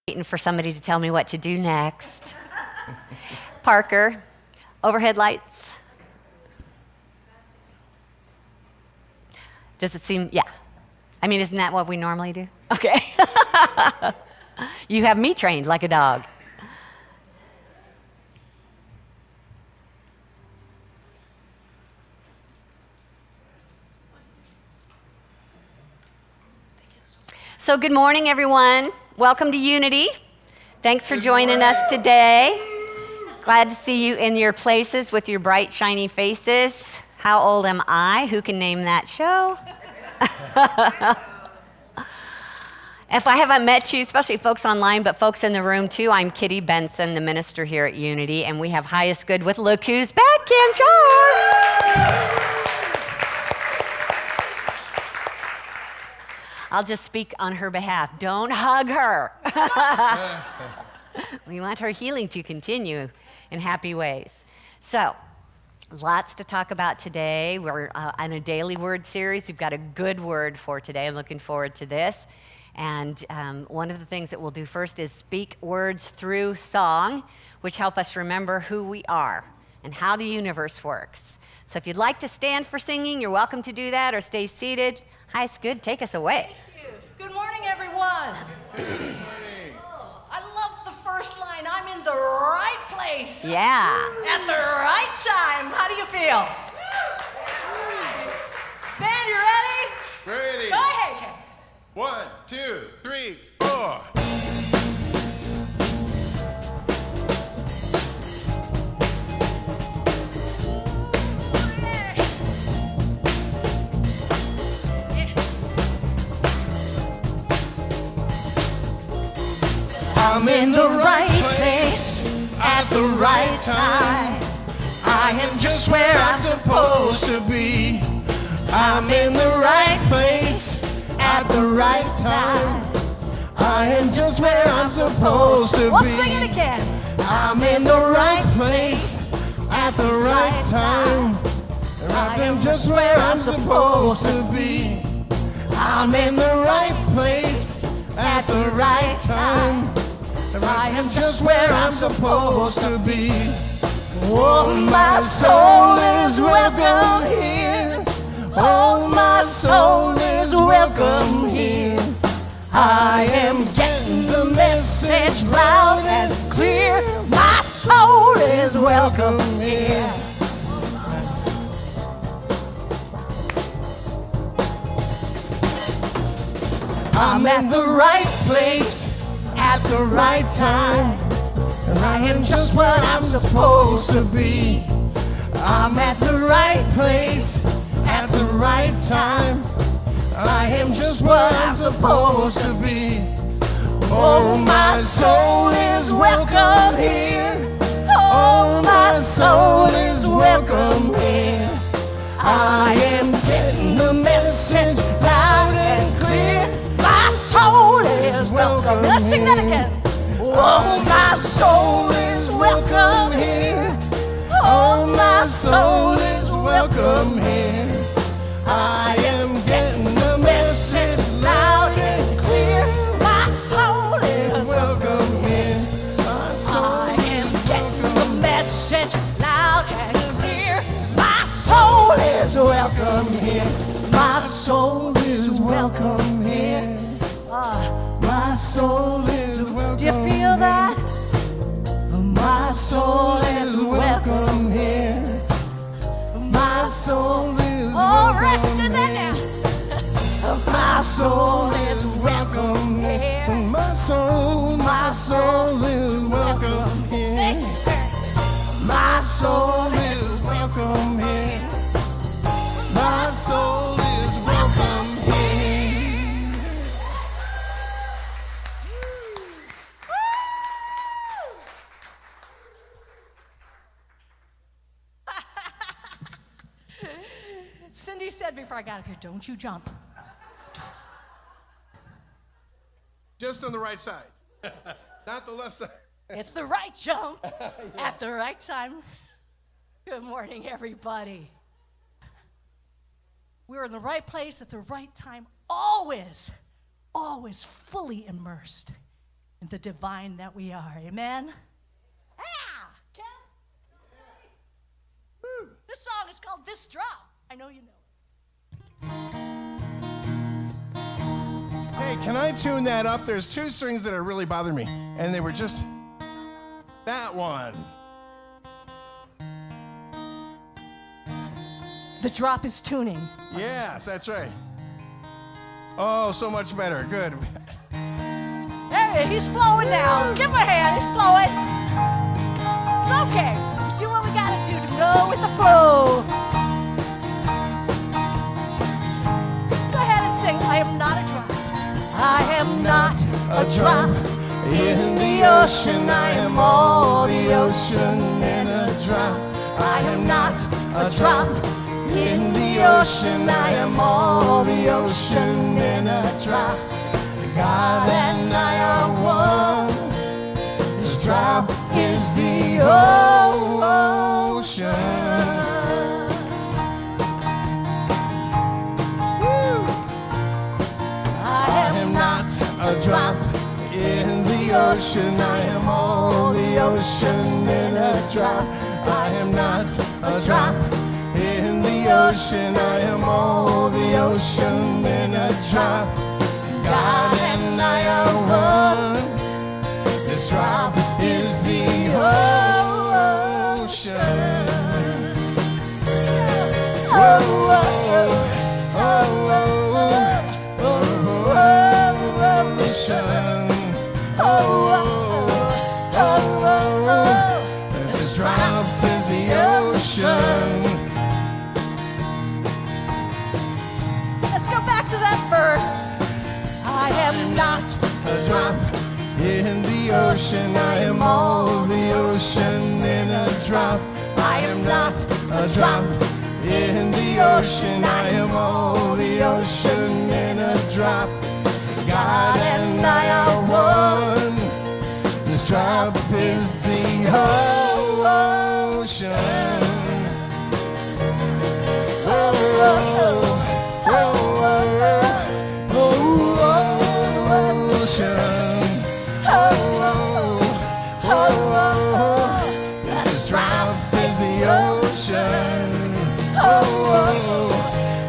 Waiting for somebody to tell me what to do next. Parker, overhead lights. Does it seem, yeah. I mean, isn't that what we normally do? Okay. You have me trained like a dog. So good morning, everyone. Welcome to Unity. Thanks for joining us today. Glad to see you in your places with your bright, shiny faces. How old am I? Who can name that show? If I haven't met you, especially folks online, but folks in the room too, I'm Kity, Benson, the minister here at Unity, and we have highest good with look who's back, Kim Char. I'll just speak on her behalf. Don't hug her. We want her healing to continue in happy ways. So, lots to talk about today. We're on a daily word series. We've got a good word for today. I'm looking forward to this. And one of the things that we'll do first is speak words through song, which help us remember who we are and how the universe works. So if you'd like to stand for singing, you're welcome to do that, or stay seated. Hi, Scud, take us away. Thank you. Good morning, everyone. I love the first line. I'm in the right place. Yeah. At the right time. How do you feel? Band, you ready? Ready. Go ahead, Ken. 1, 2, 3, 4. I'm in the right place at the right time. I am just where I'm supposed to be. I'm in the right place at the right time. I am just where I'm supposed to be. We'll sing it again. I'm in the right place at the right time. I am just where I'm supposed to be. I'm in the right place at the right time. I am just where I'm supposed to be. Oh, my soul is welcome here. Oh, my soul is welcome here. I am getting the message loud and clear. My soul is welcome here. I'm in the right place at the right time, and I am just what I'm supposed to be. I'm at the right place at the right time. I am just what I'm supposed to be. Oh, my soul is welcome here. Oh, my soul is welcome here. I am getting the message loud and clear. My soul is welcome. Let's sing that again. Oh, my soul is welcome here. Oh, my soul is welcome here. I am getting the message loud and clear. My soul is welcome here. I am getting the message loud and clear. My soul is welcome here. My soul is welcome here. My soul is welcome. Do you feel that? My soul is welcome here. My soul is welcome. Rest in that now. My soul is welcome here. My soul is welcome here. My soul is welcome here. My soul is welcome here. Cindy said before I got up here, don't you jump. Just on the right side, not the left side. It's the right jump at the right time. Good morning, everybody. We're in the right place at the right time, always fully immersed and the divine that we are. Amen? Ah, Kev? This song is called This Drop. I know you know it. Hey, can I tune that up? There's two strings that are really bothering me, and they were just that one. The drop is tuning. Yes, that's right. Oh, so much better. Good. Hey, he's flowing now. Give him a hand. He's flowing. It's okay. Do what we gotta do to go with the flow. Go ahead and sing. I am not a drop. I am not a drop in the ocean. I am all the ocean in a drop. I am not a drop in the ocean. I am all the ocean in a drop. God and I are one. This drop is the ocean. Woo. I am not a drop in the ocean. I am all the ocean in a drop. I am not a drop in the ocean. I am all the ocean in a drop. God and I are one. This drop is the ocean. Oh, oh, oh, oh, oh, oh, ocean. Oh, oh, oh, oh, this drop is the ocean. Let's go back to that verse. I am not a drop in the ocean. I am all the ocean in a drop. I am not a drop in the ocean. I am all the ocean in a drop. God and I are one. This drop is the ocean. Oh, oh, oh, oh, oh, oh, ocean. Oh, oh, oh, oh, this drop is the ocean. Oh, oh,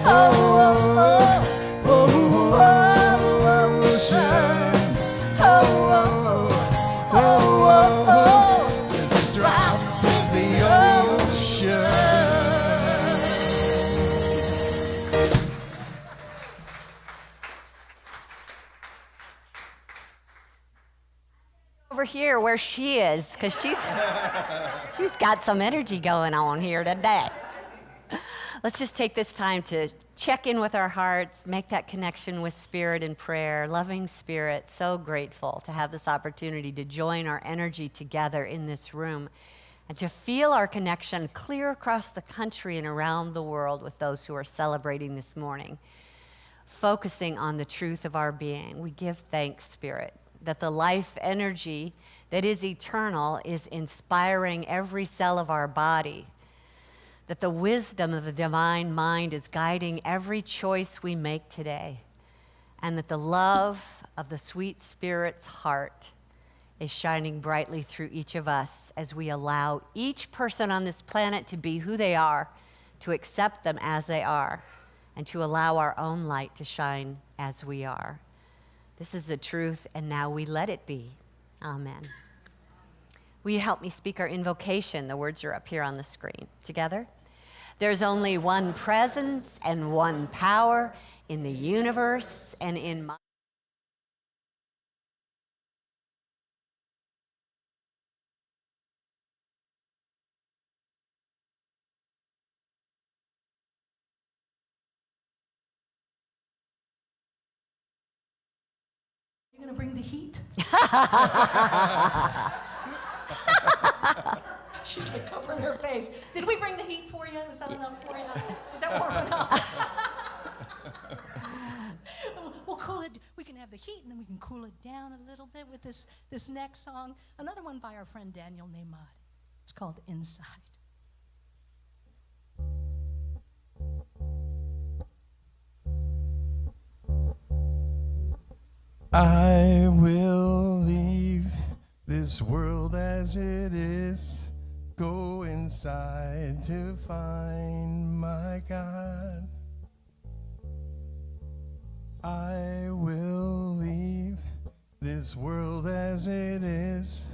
oh, oh, oh, ocean. Oh, oh, oh, this drop is the ocean. Over here where she is, because she's got some energy going on here today. Let's just take this time to check in with our hearts, make that connection with Spirit in prayer. Loving Spirit, so grateful to have this opportunity to join our energy together in this room and to feel our connection clear across the country and around the world with those who are celebrating this morning. Focusing on the truth of our being, we give thanks, Spirit, that the life energy that is eternal is inspiring every cell of our body, that the wisdom of the divine mind is guiding every choice we make today, and that the love of the sweet Spirit's heart is shining brightly through each of us as we allow each person on this planet to be who they are, to accept them as they are, and to allow our own light to shine as we are. This is the truth, and now we let it be. Amen. Will you help me speak our invocation? The words are up here on the screen. Together? There's only one presence and one power in the universe and in my... You gonna bring the heat? She's like covering her face. Did we bring the heat for you? Was that enough for you? Is that warm enough? We'll cool it. We can have the heat, and then we can cool it down a little bit with this next song. Another one by our friend Daniel Nemad. It's called Inside. I will leave this world as it is. Go inside to find my God. I will leave this world as it is.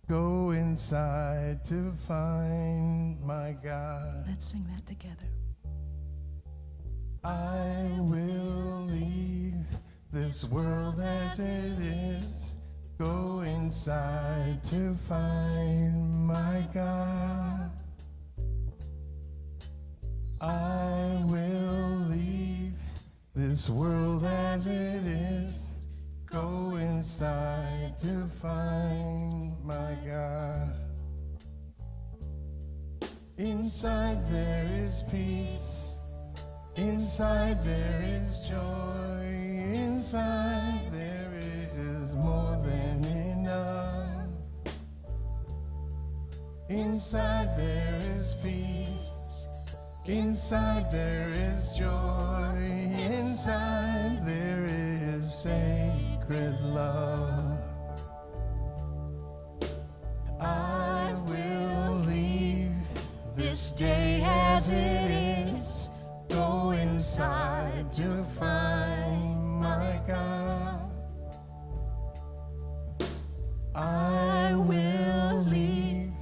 Go inside to find my God. Let's sing that together. I will leave this world as it is. Go inside to find my God. I will leave this world as it is. Go inside to find my God. Inside there is peace. Inside there is joy. Inside there is more than enough. Inside there is peace. Inside there is joy. Inside there is sacred love. I will leave this day as it is. Go inside to find my God. I will leave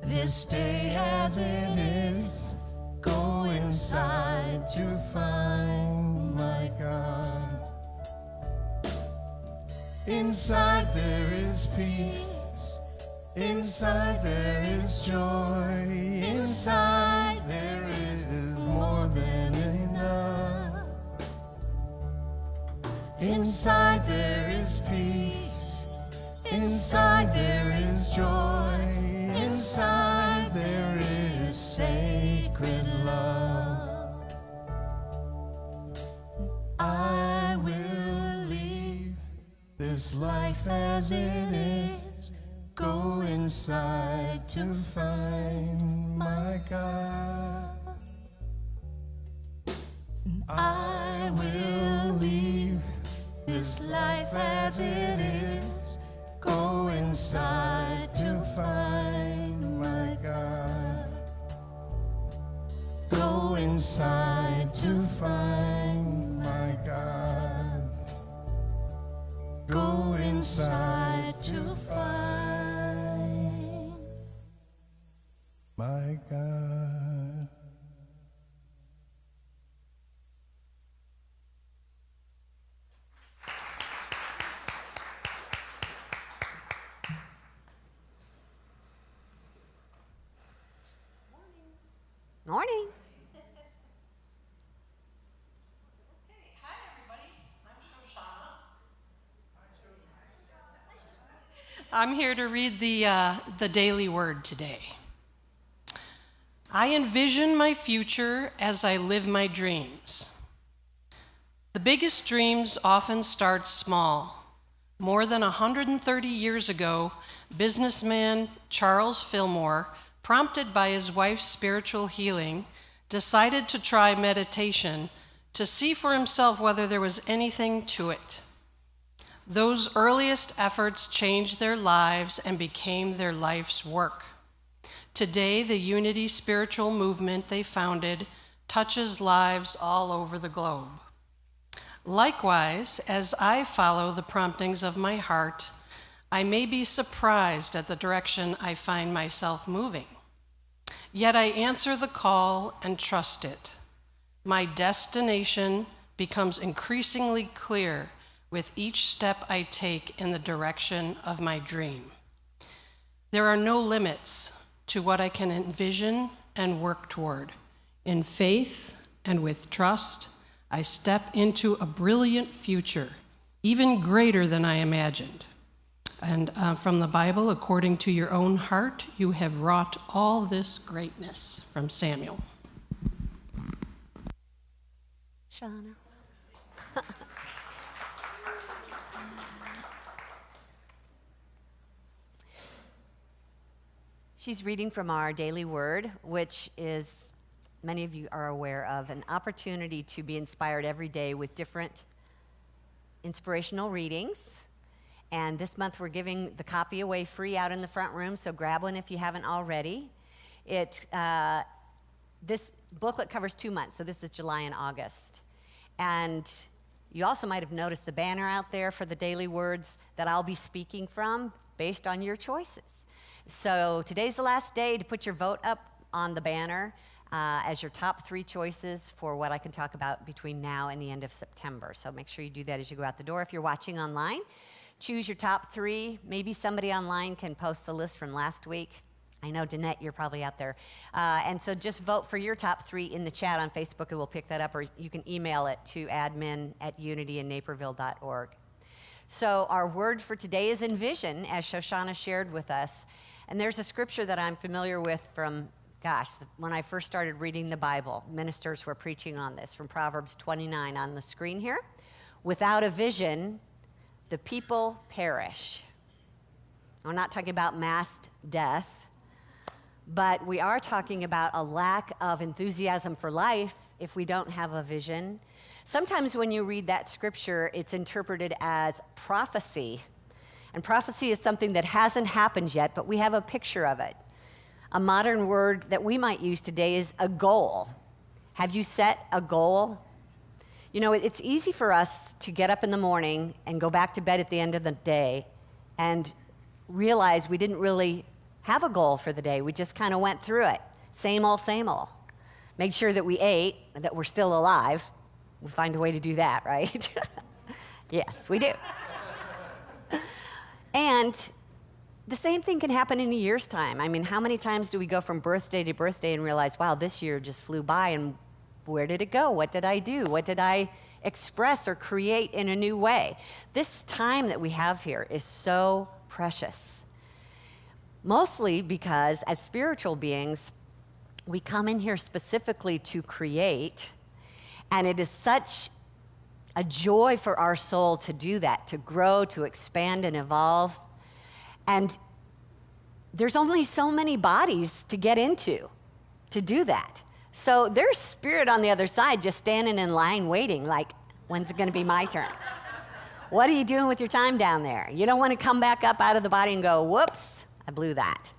this day as it is. Go inside to find my God. Inside there is peace. Inside there is joy. Inside there is more than enough. Inside there is peace. Inside there is joy. Inside there is sacred love. I will leave this life as it is. Go inside to find my God. I will leave this life as it is. Go inside to find my God. Go inside to find my God. Go inside to find my God. Morning. Hi, everybody. I'm Shoshana. I'm here to read the daily word today. I envision my future as I live my dreams. The biggest dreams often start small. More than 130 years ago, businessman Charles Fillmore, prompted by his wife's spiritual healing, decided to try meditation to see for himself whether there was anything to it. Those earliest efforts changed their lives and became their life's work. Today, the Unity spiritual movement they founded touches lives all over the globe. Likewise, as I follow the promptings of my heart, I may be surprised at the direction I find myself moving. Yet I answer the call and trust it. My destination becomes increasingly clear with each step I take in the direction of my dream. There are no limits to what I can envision and work toward. In faith and with trust, I step into a brilliant future, even greater than I imagined. And from the Bible, according to your own heart, you have wrought all this greatness, from Samuel. Shauna. She's reading from our daily word, which is, many of you are aware of, an opportunity to be inspired every day with different inspirational readings. And this month we're giving the copy away free out in the front room, so grab one if you haven't already. This booklet covers 2 months, so this is July and August. And you also might have noticed the banner out there for the daily words that I'll be speaking from based on your choices. So today's the last day to put your vote up on the banner as your top 3 choices for what I can talk about between now and the end of September. So make sure you do that as you go out the door. If you're watching online, choose your top 3. Maybe somebody online can post the list from last week. I know, Danette, you're probably out there. And so just vote for your top 3 in the chat on Facebook, and we'll pick that up, or you can email it to admin@unityinnaperville.org. So our word for today is Envision, as Shoshana shared with us. And there's a scripture that I'm familiar with from, when I first started reading the Bible. Ministers were preaching on this, from Proverbs 29 on the screen here. Without a vision, the people perish. We're not talking about mass death, but we are talking about a lack of enthusiasm for life if we don't have a vision. Sometimes when you read that scripture, it's interpreted as prophecy. And prophecy is something that hasn't happened yet, but we have a picture of it. A modern word that we might use today is a goal. Have you set a goal? You know, it's easy for us to get up in the morning and go back to bed at the end of the day and realize we didn't really have a goal for the day. We just kind of went through it. Same old, same old. Made sure that we ate, that we're still alive. We find a way to do that, right? Yes, we do. And the same thing can happen in a year's time. I mean, how many times do we go from birthday to birthday and realize, wow, this year just flew by, and where did it go? What did I do? What did I express or create in a new way? This time that we have here is so precious. Mostly because as spiritual beings, we come in here specifically to create, and it is such a joy for our soul to do that, to grow, to expand and evolve. And there's only so many bodies to get into to do that. So there's spirit on the other side just standing in line waiting, like, when's it gonna be my turn? What are you doing with your time down there? You don't wanna come back up out of the body and go, whoops, I blew that.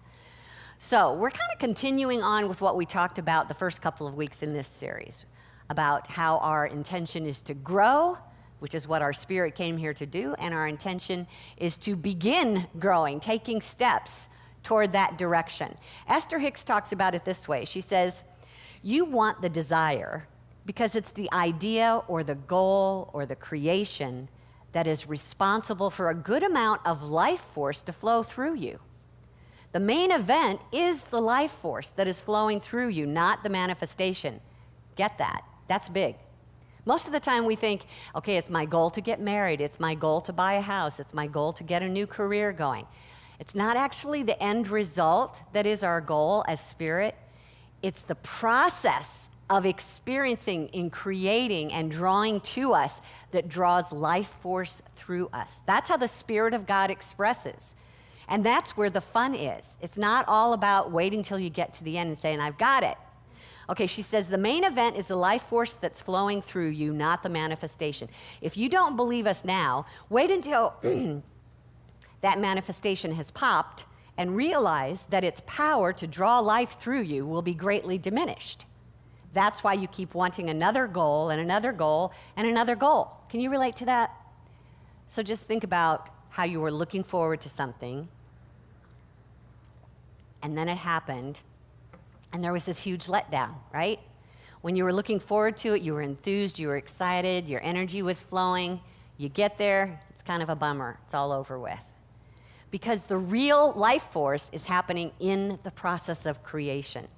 So we're kind of continuing on with what we talked about the first couple of weeks in this series, about how our intention is to grow, which is what our spirit came here to do, and our intention is to begin growing, taking steps toward that direction. Esther Hicks talks about it this way. She says, you want the desire because it's the idea or the goal or the creation that is responsible for a good amount of life force to flow through you. The main event is the life force that is flowing through you, not the manifestation. Get that? That's big. Most of the time we think, okay, it's my goal to get married, it's my goal to buy a house, it's my goal to get a new career going. It's not actually the end result that is our goal as spirit. It's the process of experiencing and creating and drawing to us that draws life force through us. That's how the Spirit of God expresses. And that's where the fun is. It's not all about waiting till you get to the end and saying, I've got it. Okay, she says the main event is the life force that's flowing through you, not the manifestation. If you don't believe us now, wait until that manifestation has popped and realize that its power to draw life through you will be greatly diminished. That's why you keep wanting another goal and another goal and another goal. Can you relate to that? So just think about how you were looking forward to something, and then it happened, and there was this huge letdown, right? When you were looking forward to it, you were enthused, you were excited, your energy was flowing. You get there, it's kind of a bummer. It's all over with. Because the real life force is happening in the process of creation.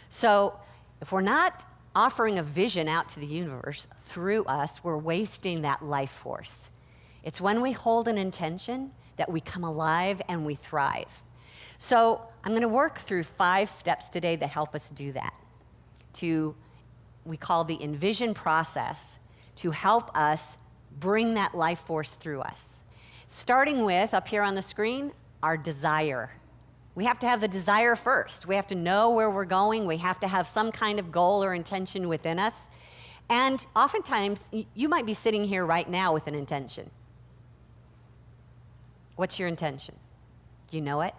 So if we're not offering a vision out to the universe through us, we're wasting that life force. It's when we hold an intention that we come alive and we thrive. So I'm going to work through 5 steps today that help us do that. We call the Envision process to help us bring that life force through us. Starting with, up here on the screen, our desire. We have to have the desire first. We have to know where we're going. We have to have some kind of goal or intention within us. And oftentimes, you might be sitting here right now with an intention. What's your intention? Do you know it?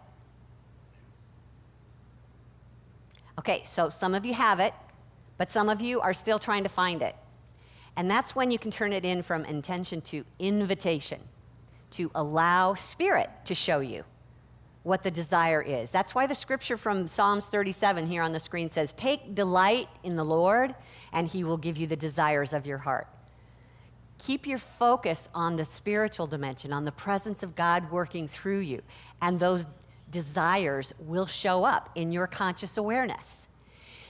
Okay, so some of you have it, but some of you are still trying to find it. And that's when you can turn it in from intention to invitation, to allow Spirit to show you what the desire is. That's why the scripture from Psalms 37 here on the screen says, "Take delight in the Lord, and he will give you the desires of your heart." Keep your focus on the spiritual dimension, on the presence of God working through you, and those desires will show up in your conscious awareness.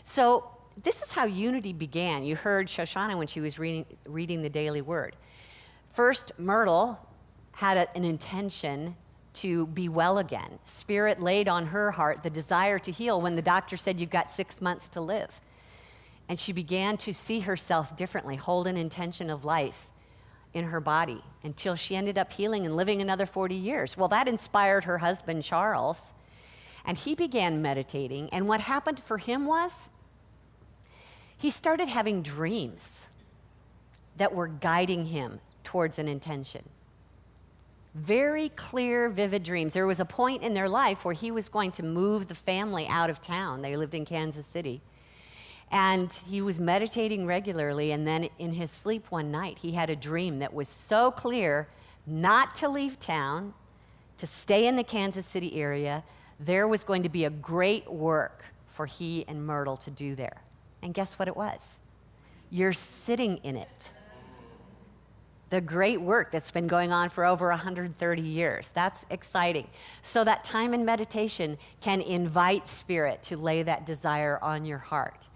So this is how unity began. You heard Shoshana when she was reading the daily word. First, Myrtle had an intention to be well again. Spirit laid on her heart the desire to heal when the doctor said, "You've got 6 months to live." And she began to see herself differently, hold an intention of life in her body until she ended up healing and living another 40 years. Well, that inspired her husband, Charles, and he began meditating. And what happened for him was he started having dreams that were guiding him towards an intention. Very clear, vivid dreams. There was a point in their life where he was going to move the family out of town. They lived in Kansas City. And he was meditating regularly, and then in his sleep one night, he had a dream that was so clear not to leave town, to stay in the Kansas City area. There was going to be a great work for he and Myrtle to do there. And guess what it was? You're sitting in it. The great work that's been going on for over 130 years. That's exciting. So that time in meditation can invite Spirit to lay that desire on your heart.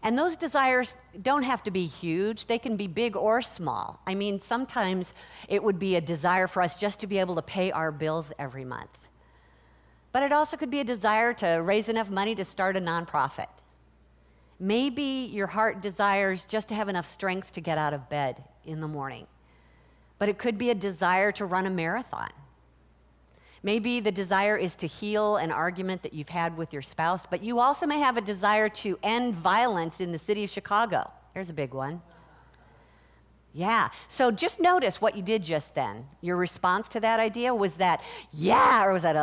And those desires don't have to be huge. They can be big or small. I mean, sometimes it would be a desire for us just to be able to pay our bills every month. But it also could be a desire to raise enough money to start a nonprofit. Maybe your heart desires just to have enough strength to get out of bed in the morning. But it could be a desire to run a marathon. Maybe the desire is to heal an argument that you've had with your spouse, but you also may have a desire to end violence in the city of Chicago. There's a big one. Yeah, so just notice what you did just then. Your response to that idea, was that, yeah, or was that,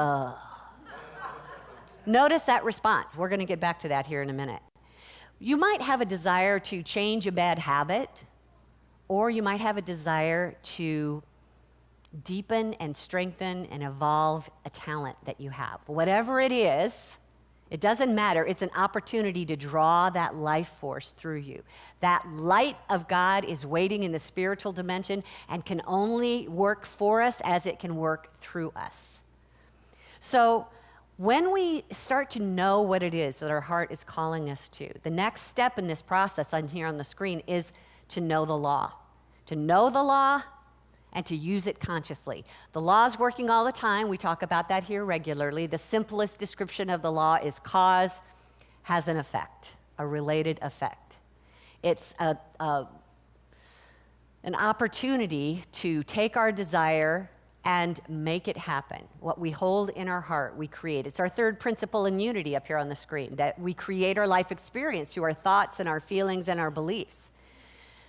Notice that response. We're going to get back to that here in a minute. You might have a desire to change a bad habit, or you might have a desire to deepen and strengthen and evolve a talent that you have. Whatever it is, it doesn't matter. It's an opportunity to draw that life force through you. That light of God is waiting in the spiritual dimension and can only work for us as it can work through us. So when we start to know what it is that our heart is calling us to, the next step in this process on here on the screen is to know the law. To know the law and to use it consciously. The law is working all the time. We talk about that here regularly. The simplest description of the law is cause has an effect, a related effect. It's an opportunity to take our desire and make it happen. What we hold in our heart, we create. It's our third principle in unity up here on the screen, that we create our life experience through our thoughts and our feelings and our beliefs.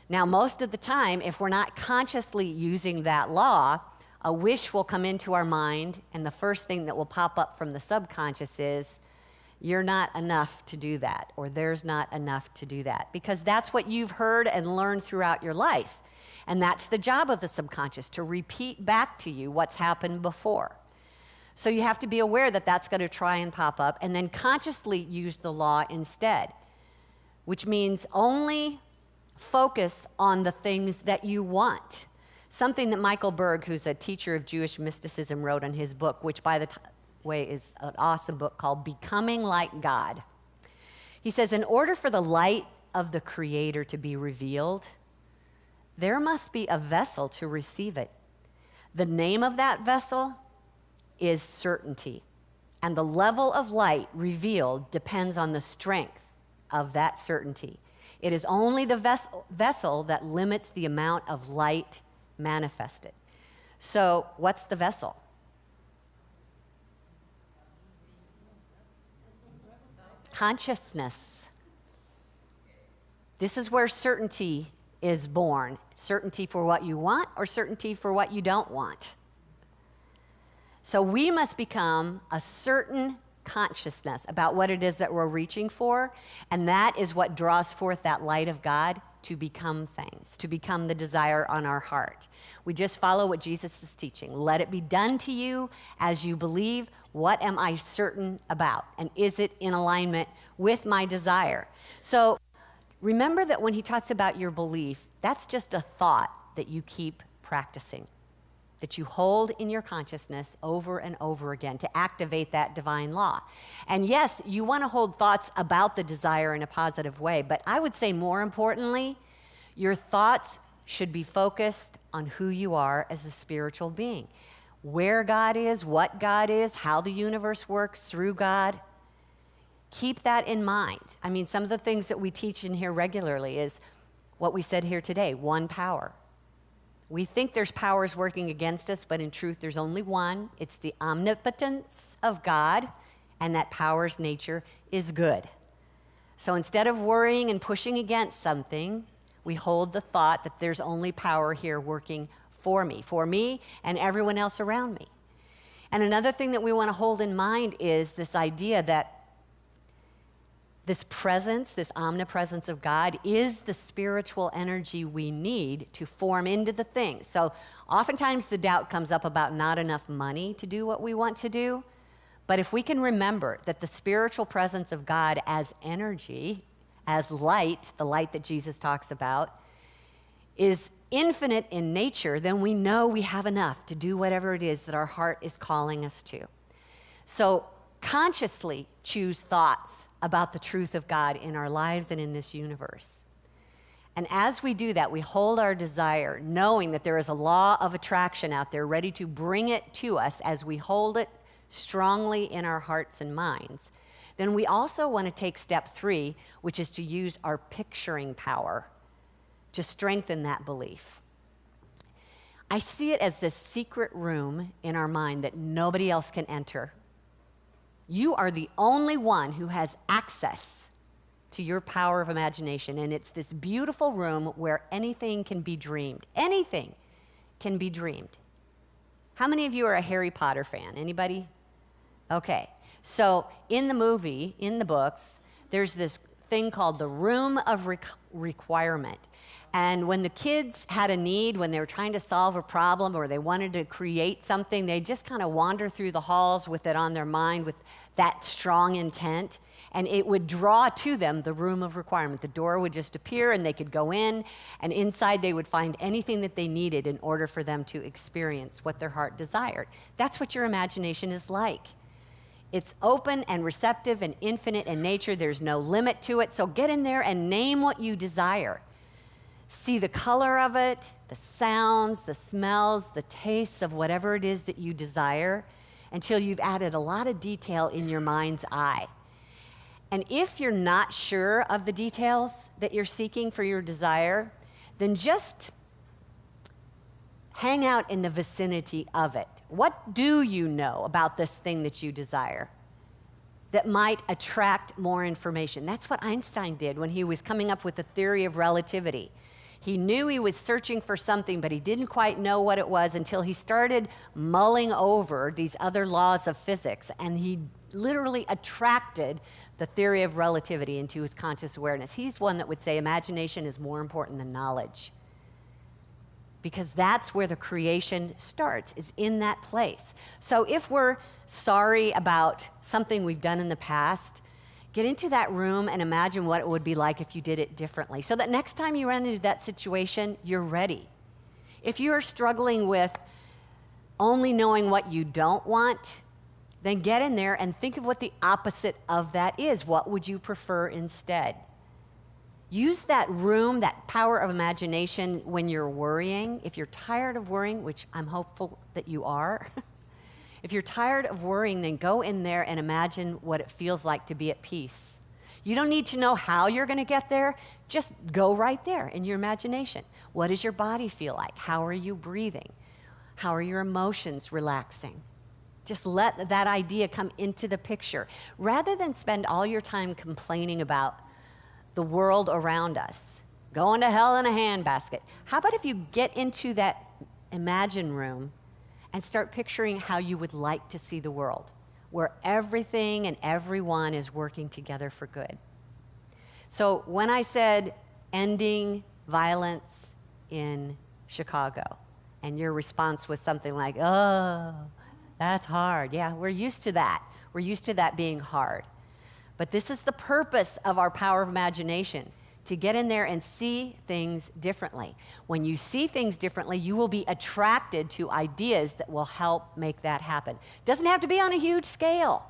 Now, most of the time, if we're not consciously using that law, a wish will come into our mind, and the first thing that will pop up from the subconscious is, you're not enough to do that, or there's not enough to do that, because that's what you've heard and learned throughout your life. And that's the job of the subconscious, to repeat back to you what's happened before. So you have to be aware that that's going to try and pop up, and then consciously use the law instead, which means only focus on the things that you want. Something that Michael Berg, who's a teacher of Jewish mysticism, wrote in his book, which, by the way, is an awesome book called Becoming Like God. He says, in order for the light of the Creator to be revealed, there must be a vessel to receive it. The name of that vessel is certainty, and the level of light revealed depends on the strength of that certainty. It is only the vessel that limits the amount of light manifested. So, what's the vessel? Consciousness. This is where certainty is born. Certainty for what you want or certainty for what you don't want. So we must become a certain consciousness about what it is that we're reaching for, and that is what draws forth that light of God to become things, to become the desire on our heart. We just follow what Jesus is teaching. Let it be done to you as you believe. What am I certain about? And is it in alignment with my desire? So remember that when he talks about your belief, that's just a thought that you keep practicing, that you hold in your consciousness over and over again to activate that divine law. And yes, you want to hold thoughts about the desire in a positive way, but I would say more importantly, your thoughts should be focused on who you are as a spiritual being, where God is, what God is, how the universe works through God. Keep that in mind. I mean, some of the things that we teach in here regularly is what we said here today, one power. We think there's powers working against us, but in truth, there's only one. It's the omnipotence of God, and that power's nature is good. So instead of worrying and pushing against something, we hold the thought that there's only power here working for me and everyone else around me. And another thing that we want to hold in mind is this idea that this presence, this omnipresence of God, is the spiritual energy we need to form into the thing. So oftentimes the doubt comes up about not enough money to do what we want to do. But if we can remember that the spiritual presence of God as energy, as light, the light that Jesus talks about, is infinite in nature, then we know we have enough to do whatever it is that our heart is calling us to. So consciously choose thoughts about the truth of God in our lives and in this universe. And as we do that, we hold our desire, knowing that there is a law of attraction out there ready to bring it to us as we hold it strongly in our hearts and minds. Then we also want to take step 3, which is to use our picturing power to strengthen that belief. I see it as this secret room in our mind that nobody else can enter. You are the only one who has access to your power of imagination, and it's this beautiful room where anything can be dreamed. Anything can be dreamed. How many of you are a Harry Potter fan? Anybody? Okay. So in the movie, in the books, there's this thing called the Room of Requirement. And when the kids had a need, when they were trying to solve a problem or they wanted to create something, they just kind of wander through the halls with it on their mind with that strong intent. And it would draw to them the room of requirement. The door would just appear and they could go in, and inside they would find anything that they needed in order for them to experience what their heart desired. That's what your imagination is like. It's open and receptive and infinite in nature. There's no limit to it. So get in there and name what you desire. See the color of it, the sounds, the smells, the tastes of whatever it is that you desire until you've added a lot of detail in your mind's eye. And if you're not sure of the details that you're seeking for your desire, then just hang out in the vicinity of it. What do you know about this thing that you desire that might attract more information? That's what Einstein did when he was coming up with the theory of relativity. He knew he was searching for something, but he didn't quite know what it was until he started mulling over these other laws of physics, and he literally attracted the theory of relativity into his conscious awareness. He's one that would say imagination is more important than knowledge, because that's where the creation starts, is in that place. So if we're sorry about something we've done in the past, get into that room and imagine what it would be like if you did it differently, so that next time you run into that situation, you're ready. If you're struggling with only knowing what you don't want, then get in there and think of what the opposite of that is. What would you prefer instead? Use that room, that power of imagination when you're worrying. If you're tired of worrying, which I'm hopeful that you are, if you're tired of worrying, then go in there and imagine what it feels like to be at peace. You don't need to know how you're going to get there. Just go right there in your imagination. What does your body feel like? How are you breathing? How are your emotions relaxing? Just let that idea come into the picture. Rather than spend all your time complaining about the world around us, going to hell in a handbasket, how about if you get into that imagine room and start picturing how you would like to see the world, where everything and everyone is working together for good. So when I said ending violence in Chicago, and your response was something like, oh, that's hard. Yeah, we're used to that. We're used to that being hard. But this is the purpose of our power of imagination, to get in there and see things differently. When you see things differently, you will be attracted to ideas that will help make that happen. Doesn't have to be on a huge scale.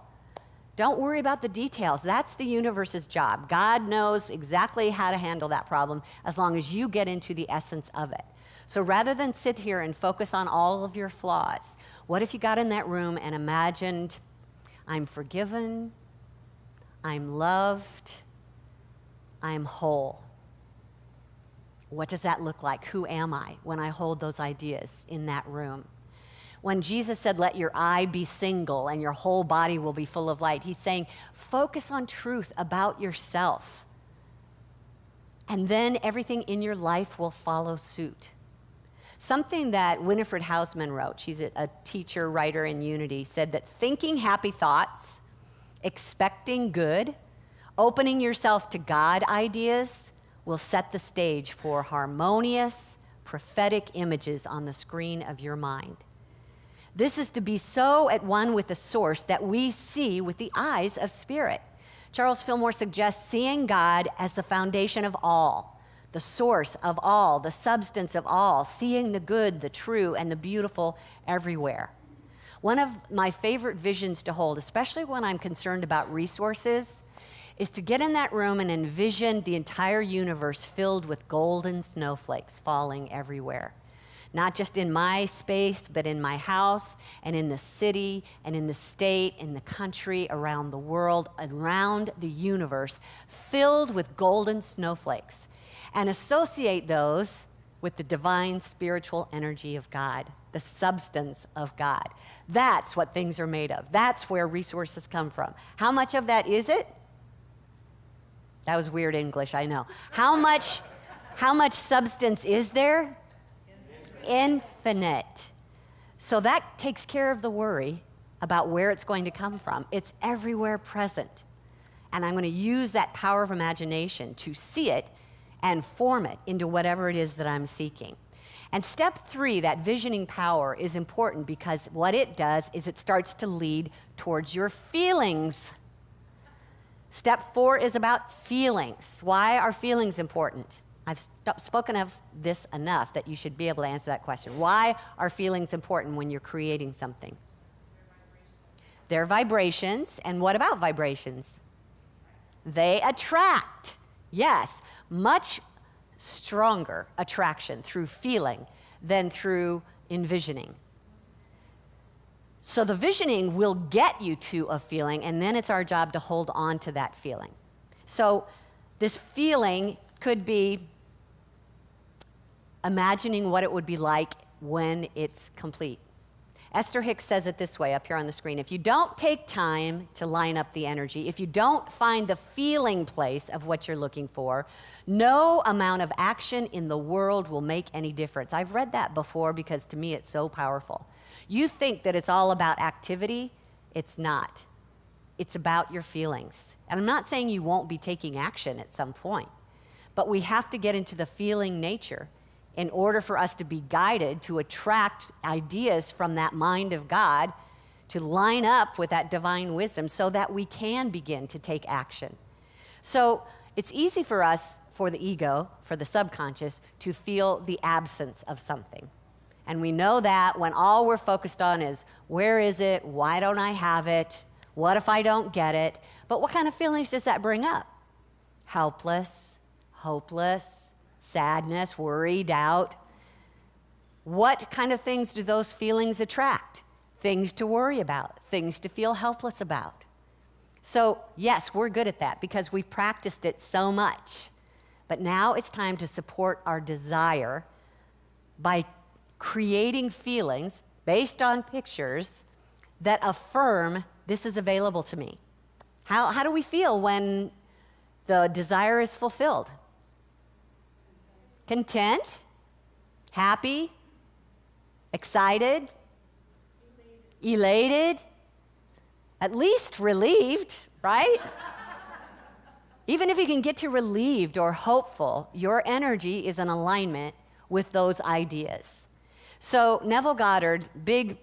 Don't worry about the details. That's the universe's job. God knows exactly how to handle that problem as long as you get into the essence of it. So rather than sit here and focus on all of your flaws, what if you got in that room and imagined, I'm forgiven, I'm loved, I'm whole. What does that look like? Who am I when I hold those ideas in that room? When Jesus said, let your eye be single and your whole body will be full of light, he's saying, focus on truth about yourself. And then everything in your life will follow suit. Something that Winifred Hausman wrote, she's a teacher, writer in Unity, said that thinking happy thoughts, expecting good, opening yourself to God ideas will set the stage for harmonious, prophetic images on the screen of your mind. This is to be so at one with the source that we see with the eyes of spirit. Charles Fillmore suggests seeing God as the foundation of all, the source of all, the substance of all, seeing the good, the true, and the beautiful everywhere. One of my favorite visions to hold, especially when I'm concerned about resources, is to get in that room and envision the entire universe filled with golden snowflakes falling everywhere. Not just in my space, but in my house, and in the city, and in the state, in the country, around the world, around the universe, filled with golden snowflakes. And associate those with the divine spiritual energy of God, the substance of God. That's what things are made of. That's where resources come from. How much of that is it? That was weird English, I know. How much substance is there? Infinite. So that takes care of the worry about where it's going to come from. It's everywhere present. And I'm going to use that power of imagination to see it and form it into whatever it is that I'm seeking. And step 3, that visioning power, is important because what it does is it starts to lead towards your feelings. Step 4 is about feelings. Why are feelings important? I've spoken of this enough that you should be able to answer that question. Why are feelings important when you're creating something? They're vibrations. And what about vibrations? They attract. Yes, much stronger attraction through feeling than through envisioning. So the visioning will get you to a feeling, and then it's our job to hold on to that feeling. So this feeling could be imagining what it would be like when it's complete. Esther Hicks says it this way up here on the screen. If you don't take time to line up the energy, if you don't find the feeling place of what you're looking for, no amount of action in the world will make any difference. I've read that before because to me it's so powerful. You think that it's all about activity. It's not. It's about your feelings. And I'm not saying you won't be taking action at some point, but we have to get into the feeling nature in order for us to be guided to attract ideas from that mind of God to line up with that divine wisdom so that we can begin to take action. So it's easy for us, for the ego, for the subconscious, to feel the absence of something. And we know that when all we're focused on is, where is it? Why don't I have it? What if I don't get it? But what kind of feelings does that bring up? Helpless, hopeless, sadness, worry, doubt. What kind of things do those feelings attract? Things to worry about, things to feel helpless about. So yes, we're good at that because we've practiced it so much. But now it's time to support our desire by creating feelings based on pictures that affirm this is available to me. How do we feel when the desire is fulfilled? Content, happy, excited, elated, at least relieved, right? Even if you can get to relieved or hopeful, your energy is in alignment with those ideas. So Neville Goddard, big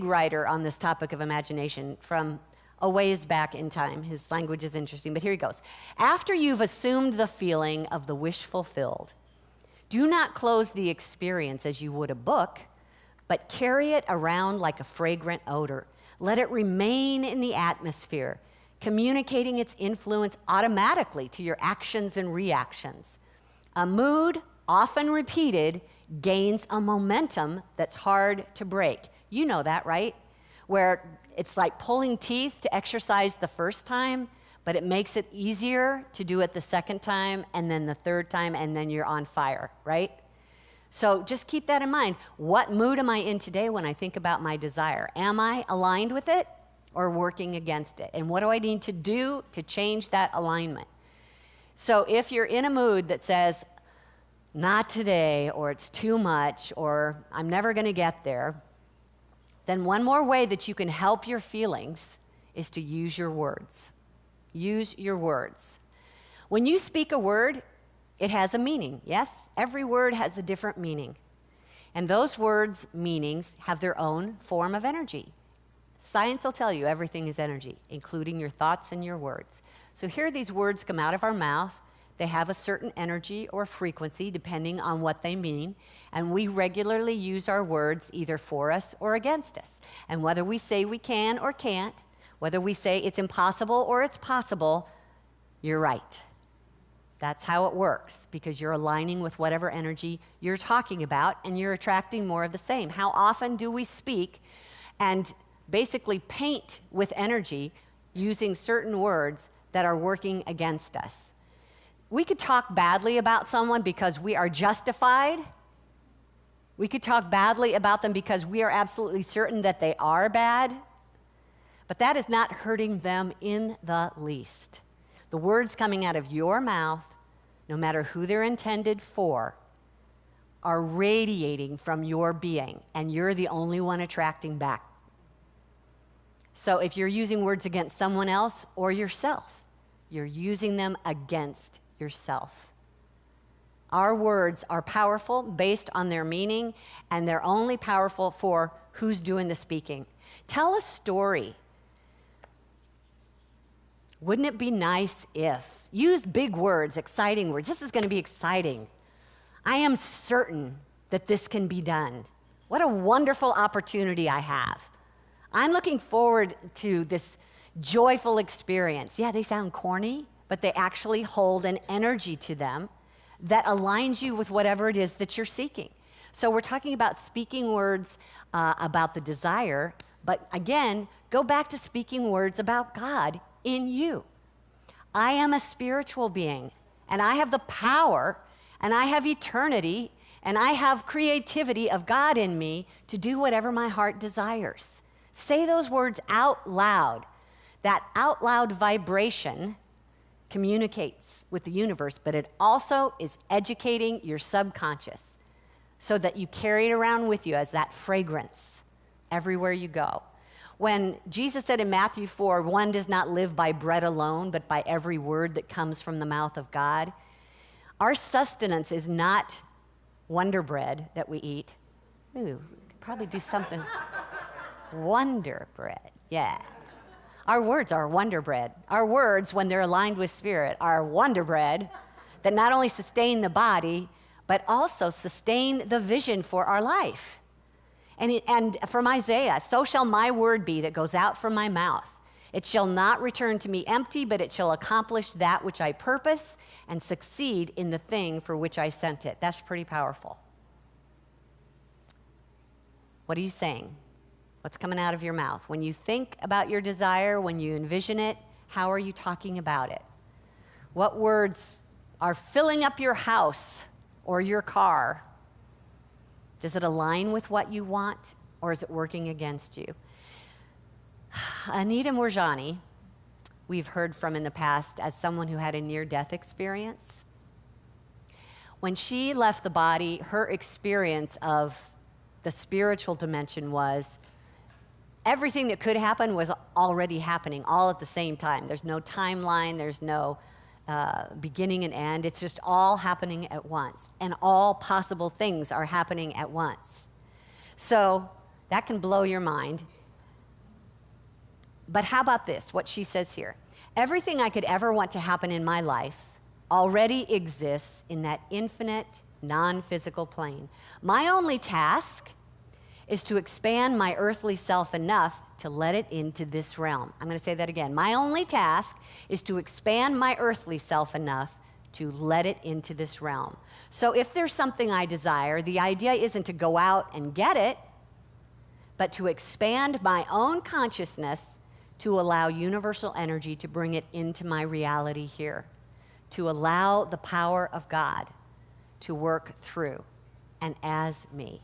writer on this topic of imagination from a ways back in time. His language is interesting, but here he goes. After you've assumed the feeling of the wish fulfilled, do not close the experience as you would a book, but carry it around like a fragrant odor. Let it remain in the atmosphere, communicating its influence automatically to your actions and reactions. A mood, often repeated, gains a momentum that's hard to break. You know that, right? Where it's like pulling teeth to exercise the first time, but it makes it easier to do it the second time, and then the third time, and then you're on fire, right? So just keep that in mind. What mood am I in today when I think about my desire? Am I aligned with it or working against it? And what do I need to do to change that alignment? So if you're in a mood that says, not today, or it's too much, or I'm never going to get there, then one more way that you can help your feelings is to use your words. Use your words. When you speak a word, it has a meaning, yes? Every word has a different meaning. And those words' meanings have their own form of energy. Science will tell you everything is energy, including your thoughts and your words. So here these words come out of our mouth. They have a certain energy or frequency depending on what they mean, and we regularly use our words either for us or against us. And whether we say we can or can't, whether we say it's impossible or it's possible, you're right. That's how it works, because you're aligning with whatever energy you're talking about, and you're attracting more of the same. How often do we speak and basically paint with energy using certain words that are working against us? We could talk badly about someone because we are justified. We could talk badly about them because we are absolutely certain that they are bad. But that is not hurting them in the least. The words coming out of your mouth, no matter who they're intended for, are radiating from your being, and you're the only one attracting back. So if you're using words against someone else or yourself, you're using them against yourself. Our words are powerful based on their meaning, and they're only powerful for who's doing the speaking. Tell a story. Wouldn't it be nice if? Use big words, exciting words. This is going to be exciting. I am certain that this can be done. What a wonderful opportunity I have. I'm looking forward to this joyful experience. Yeah, they sound corny, but they actually hold an energy to them that aligns you with whatever it is that you're seeking. So we're talking about speaking words about the desire, but again, go back to speaking words about God in you. I am a spiritual being, and I have the power, and I have eternity, and I have creativity of God in me to do whatever my heart desires. Say those words out loud. That out loud vibration communicates with the universe, but it also is educating your subconscious so that you carry it around with you as that fragrance everywhere you go. When Jesus said in Matthew 4, one does not live by bread alone, but by every word that comes from the mouth of God, our sustenance is not Wonder Bread that we eat. Ooh, could probably do something. Wonder Bread, yeah. Our words are Wonder Bread. Our words, when they're aligned with spirit, are Wonder Bread that not only sustain the body, but also sustain the vision for our life. And from Isaiah, so shall my word be that goes out from my mouth. It shall not return to me empty, but it shall accomplish that which I purpose and succeed in the thing for which I sent it. That's pretty powerful. What are you saying? What's coming out of your mouth? When you think about your desire, when you envision it, how are you talking about it? What words are filling up your house or your car? Does it align with what you want, or is it working against you? Anita Moorjani, we've heard from in the past as someone who had a near-death experience. When she left the body, her experience of the spiritual dimension was everything that could happen was already happening all at the same time. There's no timeline, there's no beginning and end. It's just all happening at once. And all possible things are happening at once. So that can blow your mind. But how about this, what she says here? Everything I could ever want to happen in my life already exists in that infinite, non-physical plane. My only task is to expand my earthly self enough to let it into this realm. I'm going to say that again. My only task is to expand my earthly self enough to let it into this realm. So if there's something I desire, the idea isn't to go out and get it, but to expand my own consciousness to allow universal energy to bring it into my reality here, to allow the power of God to work through and as me.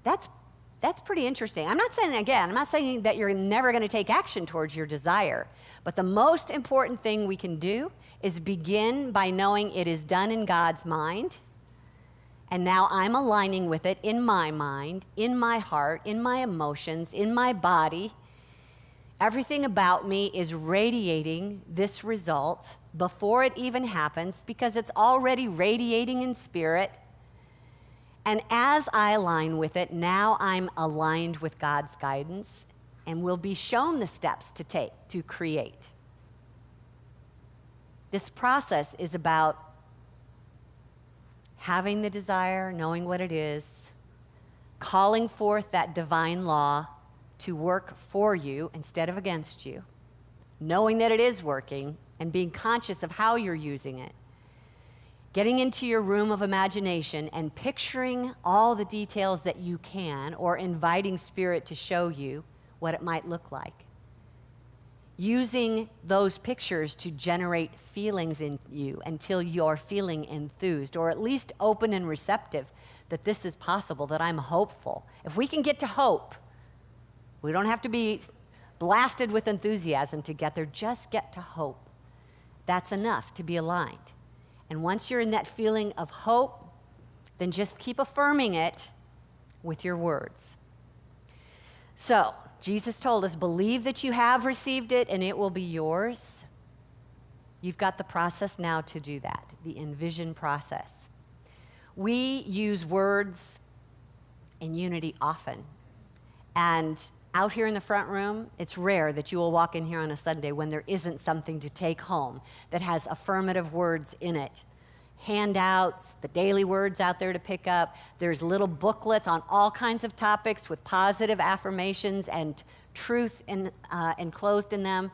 That's pretty interesting. I'm not saying that you're never going to take action towards your desire, but the most important thing we can do is begin by knowing it is done in God's mind, and now I'm aligning with it in my mind, in my heart, in my emotions, in my body. Everything about me is radiating this result before it even happens because it's already radiating in spirit. And as I align with it, now I'm aligned with God's guidance and will be shown the steps to take to create. This process is about having the desire, knowing what it is, calling forth that divine law to work for you instead of against you, knowing that it is working and being conscious of how you're using it. Getting into your room of imagination and picturing all the details that you can, or inviting Spirit to show you what it might look like. Using those pictures to generate feelings in you until you're feeling enthused, or at least open and receptive that this is possible, that I'm hopeful. If we can get to hope, we don't have to be blasted with enthusiasm to get there, just get to hope. That's enough to be aligned. And once you're in that feeling of hope, then just keep affirming it with your words. So, Jesus told us, believe that you have received it and it will be yours. You've got the process now to do that, the Envision process. We use words in unity often. And out here in the front room, it's rare that you will walk in here on a Sunday when there isn't something to take home that has affirmative words in it. Handouts, the daily words out there to pick up. There's little booklets on all kinds of topics with positive affirmations and truth enclosed in them.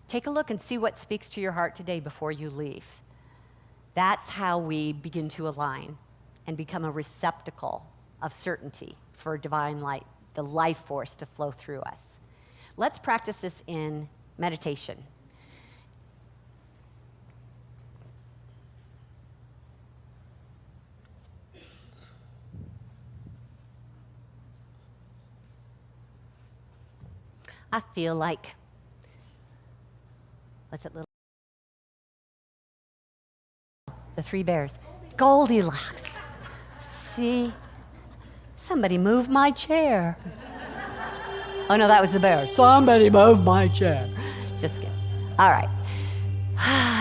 Take a look and see what speaks to your heart today before you leave. That's how we begin to align and become a receptacle of certainty for divine light, the life force to flow through us. Let's practice this in meditation. I feel like, what's that little? The three bears. Goldilocks. See? Somebody moved my chair. Oh no, that was the bear. Somebody moved my chair. Just kidding. All right.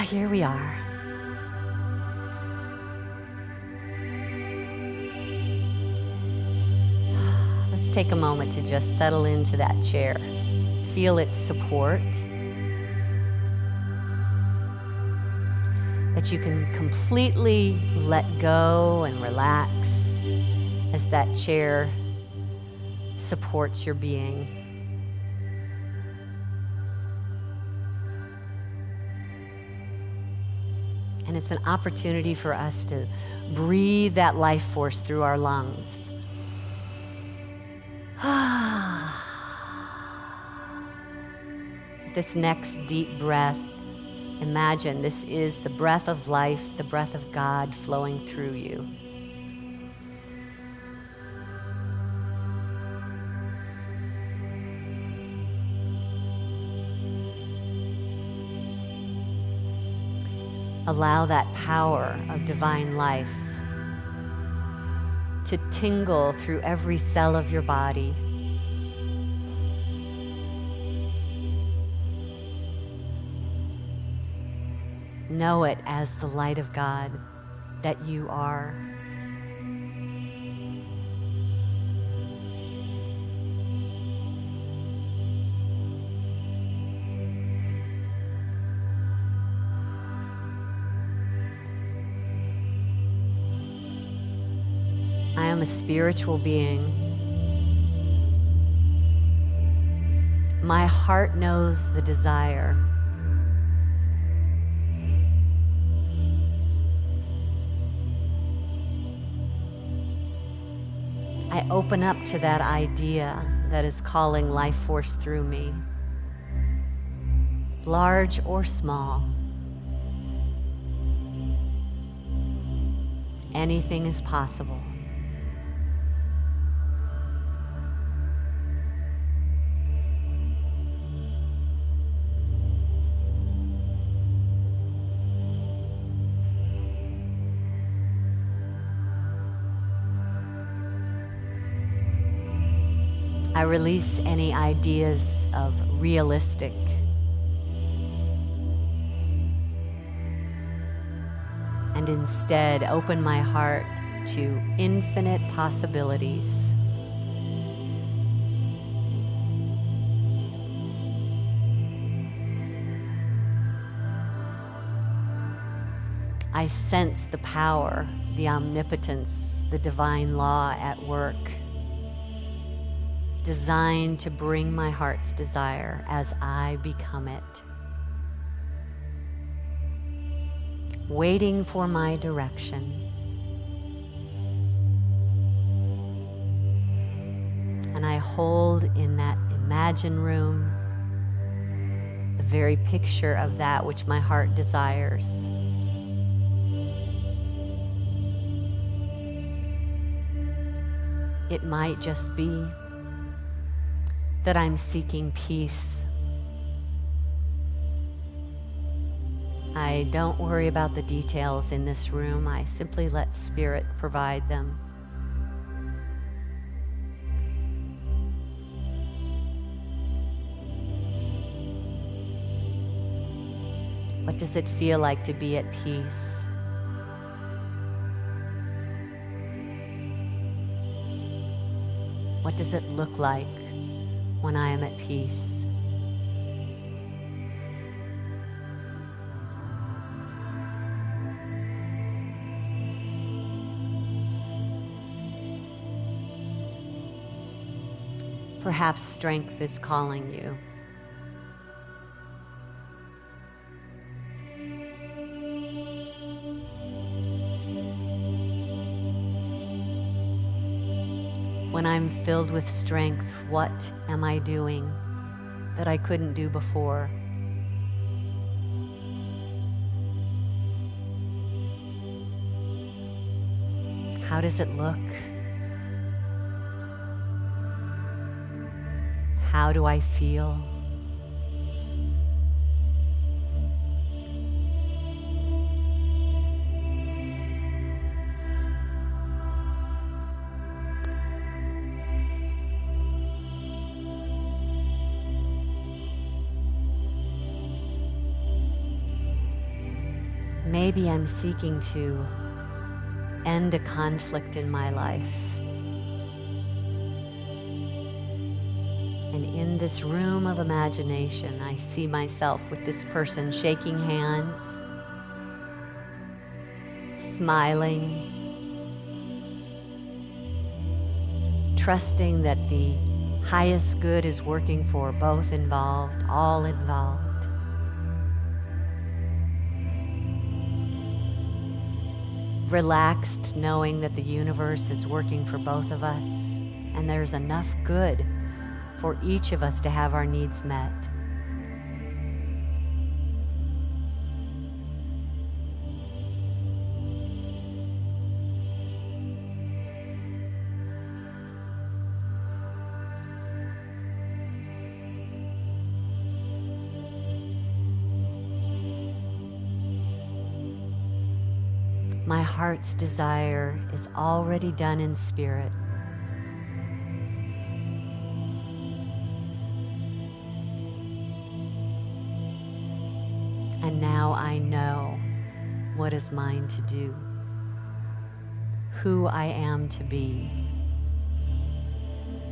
Here we are. Let's take a moment to just settle into that chair. Feel its support. That you can completely let go and relax as that chair supports your being. And it's an opportunity for us to breathe that life force through our lungs. This next deep breath, imagine this is the breath of life, the breath of God flowing through you. Allow that power of divine life to tingle through every cell of your body. Know it as the light of God that you are. I am a spiritual being. My heart knows the desire. I open up to that idea that is calling life force through me, large or small. Anything is possible. I release any ideas of realistic. And instead open my heart to infinite possibilities. I sense the power, the omnipotence, the divine law at work, designed to bring my heart's desire as I become it. Waiting for my direction. And I hold in that imagined room the very picture of that which my heart desires. It might just be that I'm seeking peace. I don't worry about the details in this room. I simply let Spirit provide them. What does it feel like to be at peace? What does it look like when I am at peace? Perhaps strength is calling you. When I'm filled with strength, what am I doing that I couldn't do before? How does it look? How do I feel? Maybe I'm seeking to end a conflict in my life. And in this room of imagination, I see myself with this person shaking hands, smiling, trusting that the highest good is working for both involved, all involved. Relaxed, knowing that the universe is working for both of us, and there's enough good for each of us to have our needs met. My heart's desire is already done in spirit. And now I know what is mine to do, who I am to be,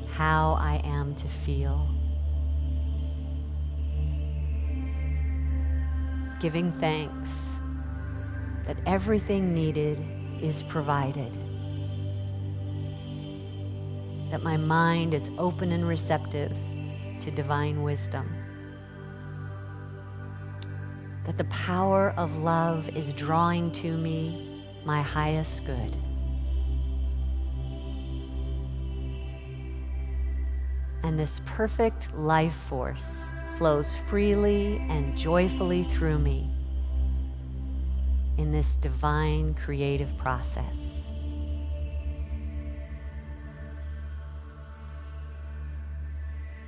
how I am to feel. Giving thanks that everything needed is provided, that my mind is open and receptive to divine wisdom, that the power of love is drawing to me my highest good. And this perfect life force flows freely and joyfully through me in this divine creative process.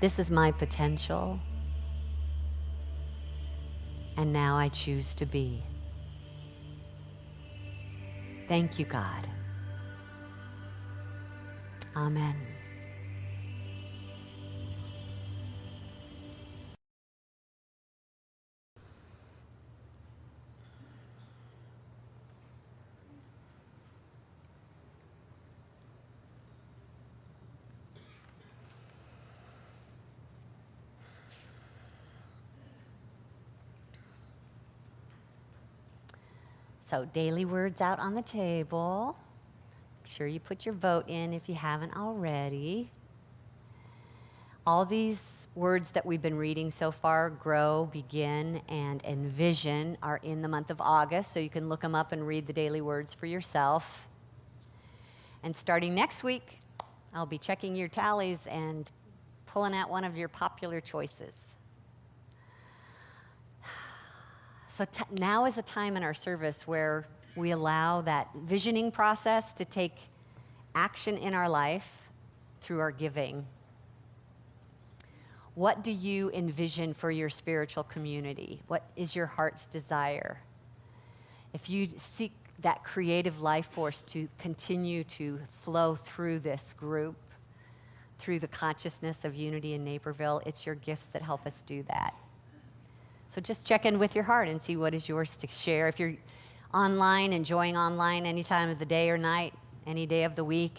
This is my potential, and now I choose to be. Thank you, God. Amen. So daily words out on the table. Make sure you put your vote in if you haven't already. All these words that we've been reading so far, grow, begin, and envision, are in the month of August, so you can look them up and read the daily words for yourself. And starting next week, I'll be checking your tallies and pulling out one of your popular choices. So now is a time in our service where we allow that visioning process to take action in our life through our giving. What do you envision for your spiritual community? What is your heart's desire? If you seek that creative life force to continue to flow through this group, through the consciousness of unity in Naperville, it's your gifts that help us do that. So just check in with your heart and see what is yours to share. If you're online, enjoying online any time of the day or night, any day of the week,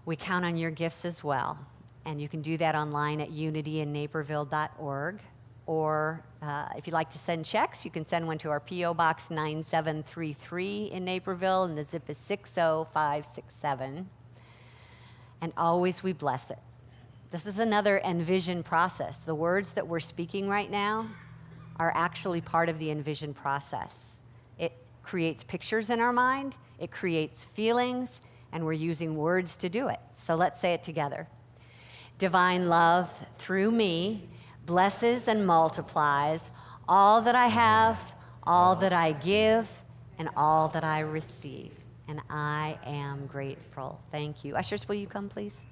we count on your gifts as well. And you can do that online at unityinnaperville.org. Or if you'd like to send checks, you can send one to our P.O. Box 9733 in Naperville, and the zip is 60567. And always we bless it. This is another Envision process. The words that we're speaking right now are actually part of the Envision process. It creates pictures in our mind, it creates feelings, and we're using words to do it. So let's say it together. Divine love through me blesses and multiplies all that I have, all that I give, and all that I receive. And I am grateful. Thank you. Ushers, will you come, please?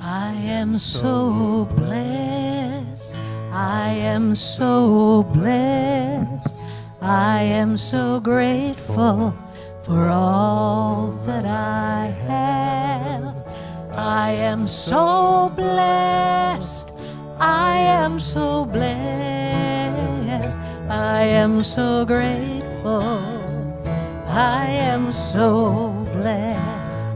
I am so blessed, I am so blessed, I am so grateful for all that I have. I am so blessed, I am so blessed, I am so grateful, I am so blessed,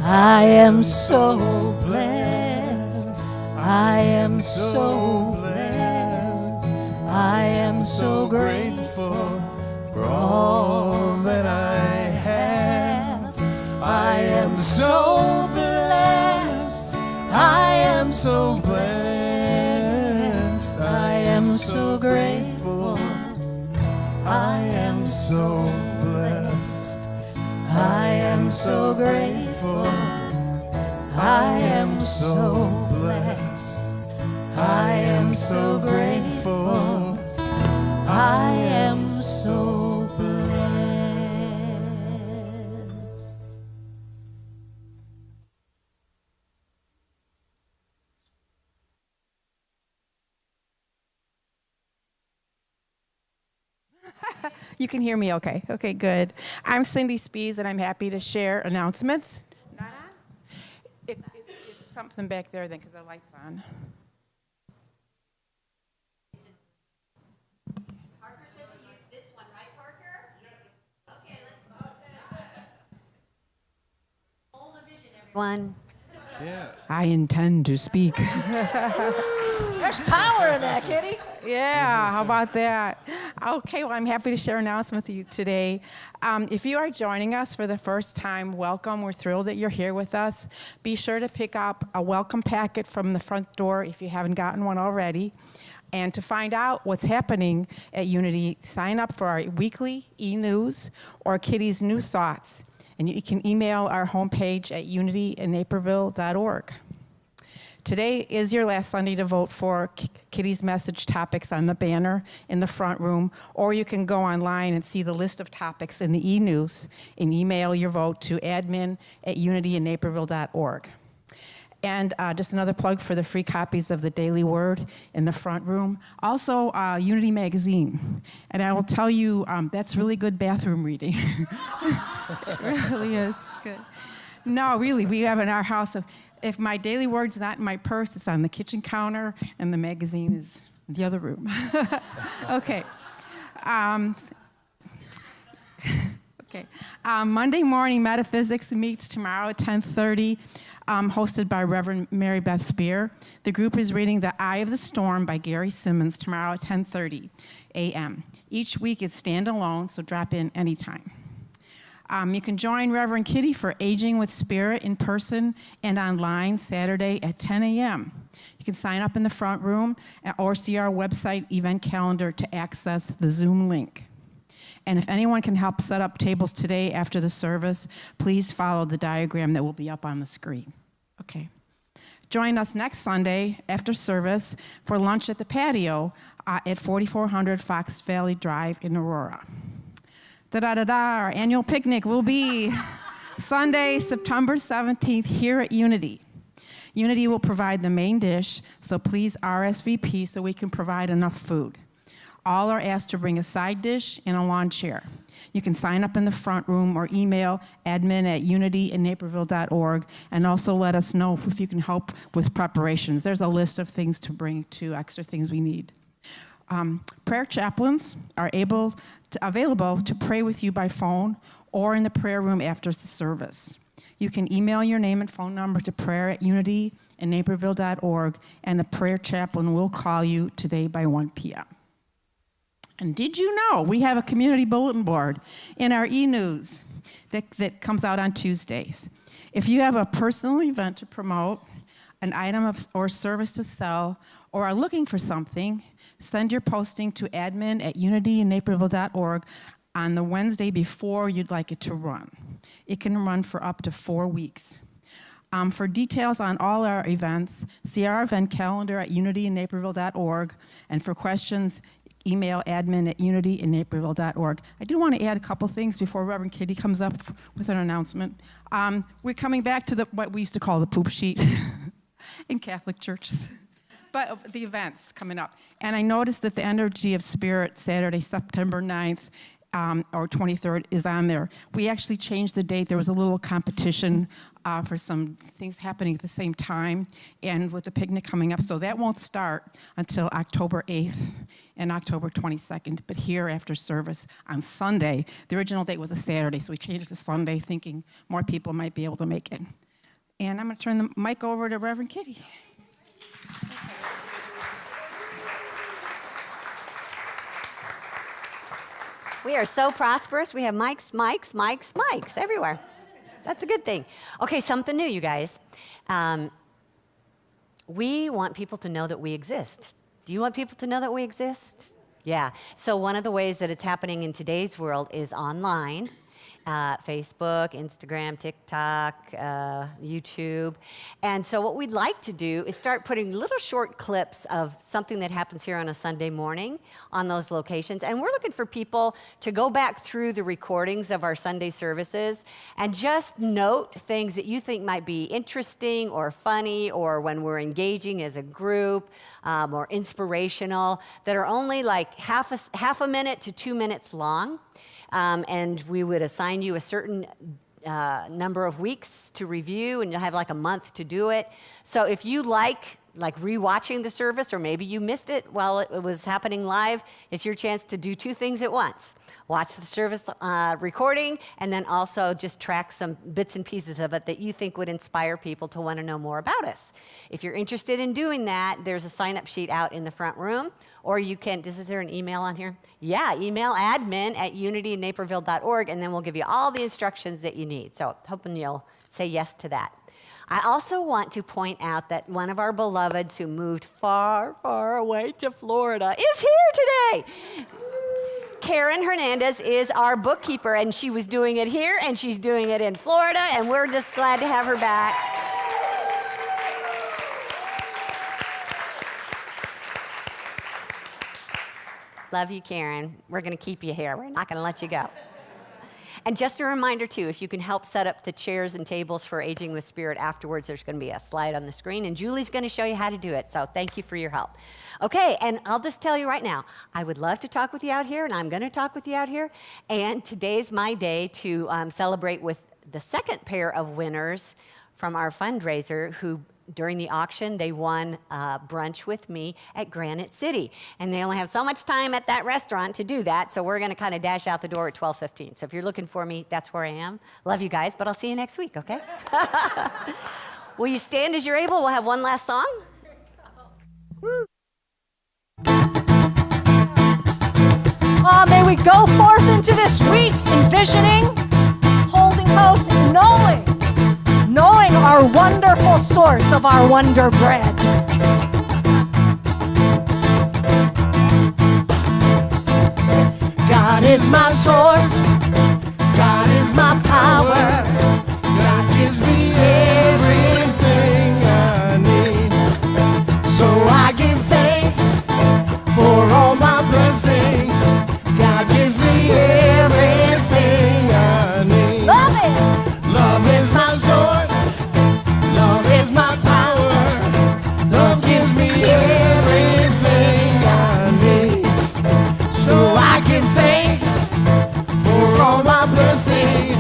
I am so blessed, I am so blessed, I am so grateful for all that I have. I am so blessed, I am so blessed, I am so grateful, I am so blessed, I am so grateful, I am so blessed, I am so grateful, I am so blessed. You can hear me okay. Okay, good. I'm Cindy Spees, and I'm happy to share announcements. Not on? It's something back there then, because the light's on. Parker said to use this one, right, Parker? Okay, let's hold the vision, everyone. Yes. I intend to speak. There's power in that, Kity. Yeah, how about that? Okay, well, I'm happy to share an announcement with you today. If you are joining us for the first time, welcome. We're thrilled that you're here with us. Be sure to pick up a welcome packet from the front door if you haven't gotten one already. And to find out what's happening at Unity, sign up for our weekly e-news or Kity's New Thoughts. And you can email our homepage at unityinnaperville.org. Today is your last Sunday to vote for Kity's message topics on the banner in the front room, or you can go online and see the list of topics in the e-news and email your vote to admin@unityinnaperville.org. And just another plug for the free copies of the Daily Word in the front room. Also, Unity Magazine. And I will tell you, that's really good bathroom reading. It really is good. No, really, we have in our house, if my Daily Word's not in my purse, it's on the kitchen counter, and the magazine is in the other room. Okay. Okay. Monday morning, Metaphysics meets tomorrow at 10:30. Hosted by Reverend Mary Beth Spear. The group is reading The Eye of the Storm by Gary Simmons tomorrow at 10:30 a.m. Each week is standalone, so drop in anytime. You can join Reverend Kity for Aging with Spirit in person and online Saturday at 10 a.m. You can sign up in the front room or see our website event calendar to access the Zoom link. And if anyone can help set up tables today after the service, please follow the diagram that will be up on the screen. Okay. Join us next Sunday after service for lunch at the patio at 4400 Fox Valley Drive in Aurora. Our annual picnic will be Sunday, September 17th here at Unity. Unity will provide the main dish, so please RSVP so we can provide enough food. All are asked to bring a side dish and a lawn chair. You can sign up in the front room or email admin@unityinnaperville.org, and also let us know if you can help with preparations. There's a list of things to bring to extra things we need. Prayer chaplains are available to pray with you by phone or in the prayer room after the service. You can email your name and phone number to prayer@unityinnaperville.org, and a prayer chaplain will call you today by 1 p.m. And did you know we have a community bulletin board in our e-news that comes out on Tuesdays? If you have a personal event to promote, an item or service to sell, or are looking for something, send your posting to admin@unityinnaperville.org on the Wednesday before you'd like it to run. It can run for up to 4 weeks. For details on all our events, see our event calendar at unityinnaperville.org, and for questions, email admin@unityinnaperville.org. I do want to add a couple things before Reverend Kity comes up with an announcement. We're coming back to what we used to call the poop sheet in Catholic churches. But the events coming up. And I noticed that the Energy of Spirit, Saturday, September 9th, or 23rd, is on there. We actually changed the date. There was a little competition for some things happening at the same time, and with the picnic coming up. So that won't start until October 8th and October 22nd, but here after service on Sunday. The original date was a Saturday, so we changed it to Sunday, thinking more people might be able to make it. And I'm going to turn the mic over to Reverend Kity. We are so prosperous. We have mics everywhere. That's a good thing. Okay, something new, you guys. We want people to know that we exist. Do you want people to know that we exist? Yeah. So one of the ways that it's happening in today's world is online. Facebook, Instagram, TikTok, YouTube. And so what we'd like to do is start putting little short clips of something that happens here on a Sunday morning on those locations. And we're looking for people to go back through the recordings of our Sunday services and just note things that you think might be interesting or funny, or when we're engaging as a group, or inspirational, that are only like half a minute to 2 minutes long. And we would assign you a certain number of weeks to review, and you'll have like a month to do it. So if you like rewatching the service, or maybe you missed it while it was happening live, it's your chance to do two things at once. Watch the service recording, and then also just track some bits and pieces of it that you think would inspire people to want to know more about us. If you're interested in doing that, there's a sign-up sheet out in the front room, or you can, is there an email on here? Yeah, email admin@unitynaperville.org, and then we'll give you all the instructions that you need. So hoping you'll say yes to that. I also want to point out that one of our beloveds who moved far, far away to Florida is here today. Karen Hernandez is our bookkeeper, and she was doing it here, and she's doing it in Florida, and we're just glad to have her back. Love you, Karen. We're going to keep you here. We're not going to let you go. And just a reminder, too, if you can help set up the chairs and tables for Aging with Spirit afterwards, there's going to be a slide on the screen, and Julie's going to show you how to do it. So thank you for your help. Okay, and I'll just tell you right now, I would love to talk with you out here, and I'm going to talk with you out here. And today's my day to celebrate with the second pair of winners from our fundraiser who, during the auction, they won brunch with me at Granite City. And they only have so much time at that restaurant to do that, so we're going to kind of dash out the door at 12:15. So if you're looking for me, that's where I am. Love you guys, but I'll see you next week, okay? Will you stand as you're able? We'll have one last song. May we go forth into this week envisioning, holding house, knowing our wonderful source of our wonder bread. God is my source, God is my power, God gives me everything I need. So I give thanks for all my blessings. God gives me everything I need. Love it! Love is my source, love is my power, love gives me everything I need. So I give thanks for all my blessings,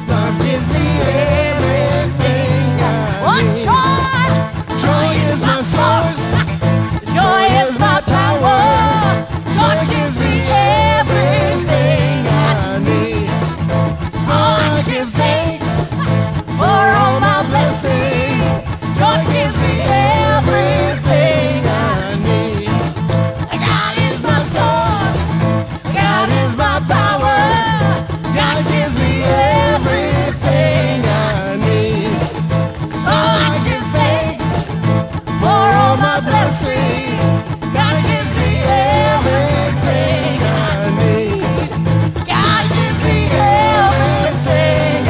love gives me everything I need. Char! Joy is my source, Joy is my power. joy gives me everything I need. So I give thanks for all my blessings. Joy gives me everything I need. God is my source, God is my power, God gives me everything I need. So I give thanks for all my blessings. God gives me everything I need. God gives me everything I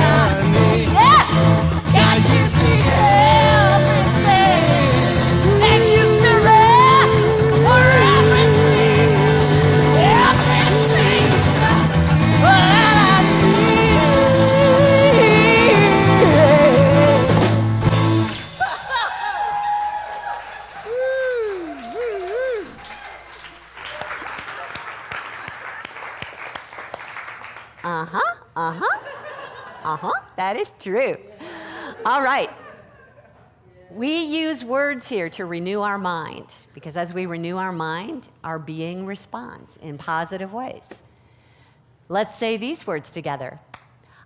need. Yes! God gives me everything. Thank you, Spirit, for everything. Everything that I need. That is true. All right. We use words here to renew our mind, because as we renew our mind, our being responds in positive ways. Let's say these words together.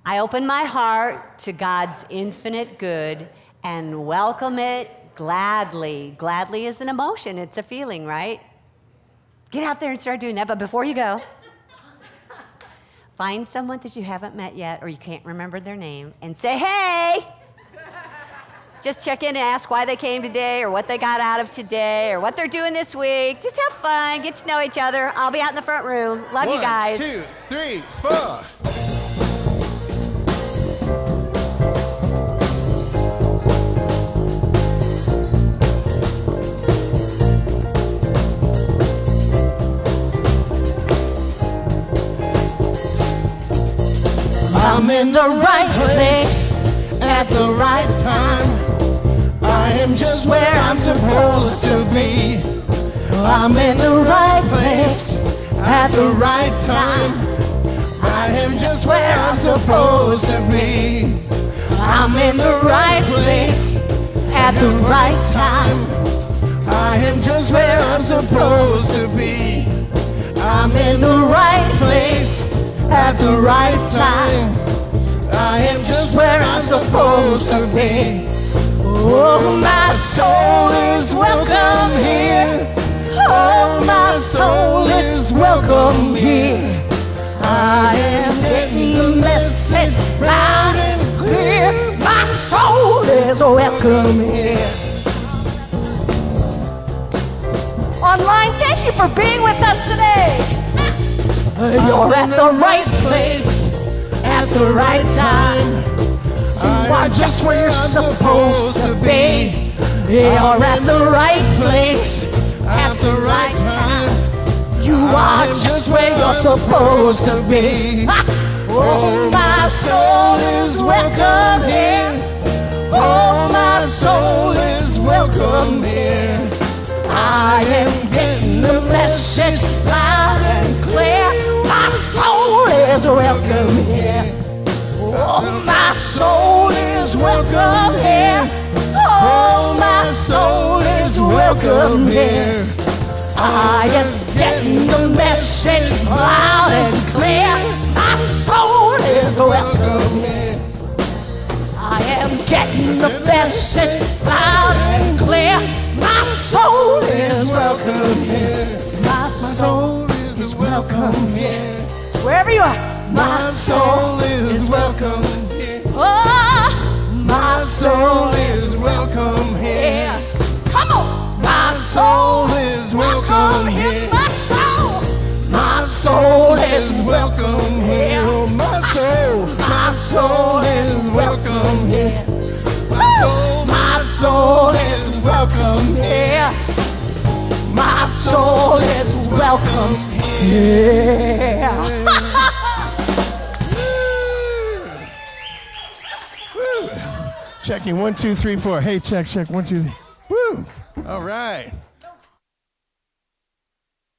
I open my heart to God's infinite good and welcome it gladly. Gladly is an emotion. It's a feeling, right? Get out there and start doing that. But before you go, find someone that you haven't met yet or you can't remember their name and say, hey! Just check in and ask why they came today or what they got out of today or what they're doing this week. Just have fun, get to know each other. I'll be out in the front room. Love you guys. 1, 2, 3, 4. I'm in the right place at the right time. I am just where I'm supposed to be. I'm in the right place at the right time. I am just where I'm supposed to be. I'm in the right place at the right time. I am just where I'm supposed to be. I'm in the right place at the right time. I am just where I'm supposed to be. Oh, my soul is welcome here. Oh, my soul is welcome here. I am getting the message loud and clear. My soul is welcome here. Online, thank you for being with us today. You're at the right place at the right time. You are just where you're supposed to be. You're at the right place at the right time. You are just where you're supposed to be. Oh, my soul is welcome here. Oh, my soul is welcome here. I am getting the message loud and clear. My soul is welcome here. Oh, my soul is welcome here. Oh, my soul is welcome here. I am getting the message loud and clear. My soul is welcome here. I am getting the message loud and clear. My soul is welcome here. My soul is welcome here. Wherever you are. My soul is welcome here. Oh, My soul is welcome here. yeah. Come on. My soul is welcome here. My soul. My soul is welcome here. Oh, my soul is welcome here. My soul is welcome here. My soul is welcome here. Checking 1, 2, 3, 4. Hey, check, check 1, 2, 3. Woo! All right.